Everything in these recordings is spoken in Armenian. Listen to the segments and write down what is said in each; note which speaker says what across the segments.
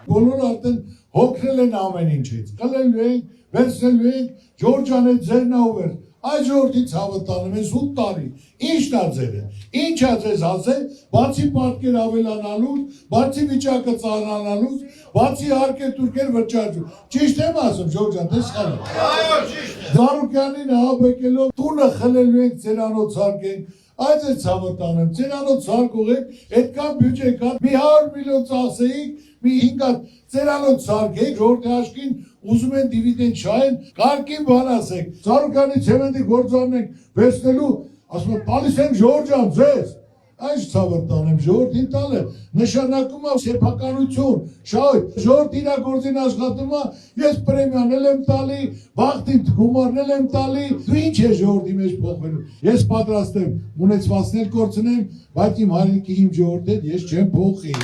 Speaker 1: Բոլորը արդեն հոգնել են ամեն ինչից։ Կլելու ենք, վերցնելու ենք, Ջորջան է ձերն ով էր։ Այս ժողովրդի ցավը տանում ես 8 տարի։ Ի՞նչն է ձերը։ Ինչ է ձեզ ասել, բացի պատկեր ավելանալուց, բացի վիճակը ծանրանալուց, բացի հարկեր-տուրքեր վճարելու։ Ճիշտ եմ ասում, Ջորջան, դե սխալ է։ Այո, ճիշտ է։ Զարուկյանին հավեկելով տունը խլելու ենք, ծերանոց հարկենք։ Այս է ցավը տանեմ, ծերանոց հարկող եք, այդքան բյուջե կա, մի 100 միլիոն ծախսեիք, մի 5 հատ ծերանոց հարկեք, ժողովրդի աշխին ուզում են դիվիդենդ շահեն, կարգին բան ասեք, Զարուկյանի ցեմենտի գործարն ենք վերցնելու, ասում են տալիս ենք Ջորջան ձեզ, այս ցավը տանեմ, ժողովրդին տալը, նշանակում է սեփականություն, շահույթ, ժողովրդի իրագործին աշխատում է, ես պրեմիան եմ տալի, բախտին գումարն եմ տալի, դու ինչ է ժողովրդի մեջ փոխվելու, ես պատրաստ եմ ունեցվածքներ կորցնեմ, բայց իմ հայրենիքի իմ ժողովրդի հետ ես չեմ փոխի,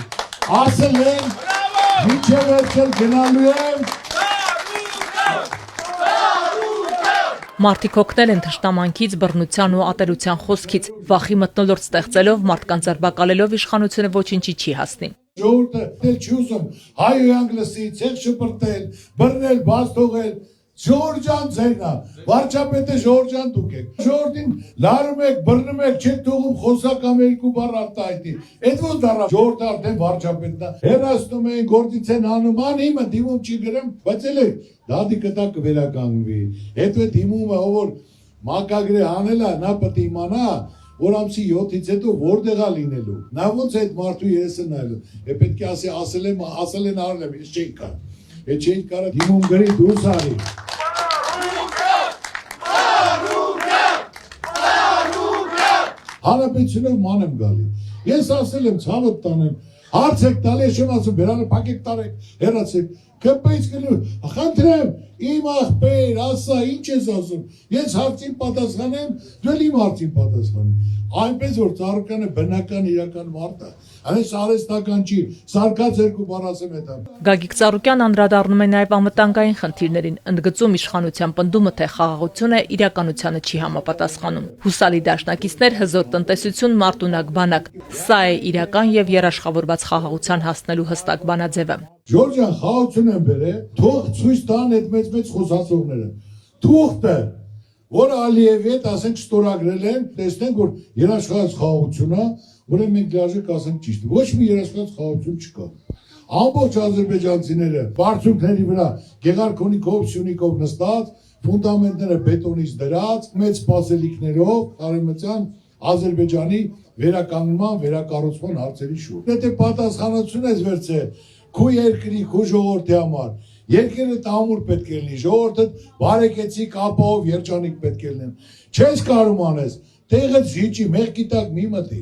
Speaker 1: ասել եմ, մինչև վերջել գնալու եմ,
Speaker 2: Մարդիկ օգնել են թշնամանքից, բռնության ու ատելության խոսքից, վախի մթնոլորտ ստեղծելով, մարդկանց ձերբակալելով իշխանությունը ոչինչի չի հասնի։
Speaker 1: Ժողովուրդը դել չի ուզում հայ ու անգլիսի ցեղ շպրտել, բռնել, բաց թողել, Ջորջան ձերն է, վարչապետը Ջորջան դուք եք, ժողովրդին լարում եք, բռնում եք, չեք թողում խոսակ ամերիկու բառ արտահայտի, այդ ո՞ց դառա ժողովուրդը արդեն վարչապետն է, հեռացնում են, գործից են անում, անիմը դիմում չի գրեմ, բայց էլ դադի կտա կվերականգնվի, հետո դիմումը ով որ մակագրի անել է, նա պետք է իմանա, որ ամսի 7-ից հետո որտեղ է լինելու, նա ոնց է այդ մարդու երեսը նայելու, պետք է ասել են արել եմ, ես չէի կար, այդ չէի կարա դիմում գրի դուրս արի, Հանրապետությունով ման եմ գալի, ես ասել եմ ցավը տանեմ, հարց եք տալի, ես չեմ ասում, բերանը փակեք տարեք, հեռացեք, կպեից կլու, խնդրեմ, իմ աղբեր, ասա, ինչ ես ասում, ես հարցին պատասխանեմ, դու իմ հարցին պատասխանեմ, այնպես որ Զարուկյանը բնական իրական մարդ է, այս արհեստական չի, սարկած երկու բառ ասեմ հետո։
Speaker 2: Գագիկ Ծառուկյանն անդրադառնում է նաև անվտանգային խնդիրներին, ընդգծում իշխանության պնդումը, թե խաղաղությունը իրականությանը չի համապատասխանում։ Հուսալի դաշնակիցներ, հզոր տնտեսություն, մարդունակ բանակ։ Սա է իրական եւ երաշխավորված խաղաղության հասնելու հստակ բանաձևը։
Speaker 1: Ջորջան խաղաղություն են բերել, թող ցույց տան այդ մեծ խոսացողները։ Թուղթը, որ Ալիևի հետ ասենք ստորագրել են, տեսնենք որ երաշխավորված խաղաղություն է, ուրեմն մենք լիարժեք ասենք ճիշտ։ Ոչ մի երաշխավորված խաղաղություն չկա։ Ամբողջ ադրբեջանցիները բարձունքների վրա Գեղարքոնիկով, Սյունիկով նստած, ֆունդամենտները բետոնից դրած, մեծ սպասելիքներով արևմտյան Ադրբեջանի վերականգնման, վերակառուցման հարցերի շուրջ։ Եթե պատասխանատվություն ես վերցել քո երկրի, քո ժողովրդի համար, երկրը տամուր պետք է լինի, ժողովուրդը բարեկեցիկ, ապահով երջանիկ պետք է լինեն։ Չես կարող անես, տեղը զիջի, մեղքի տակ մի մտի։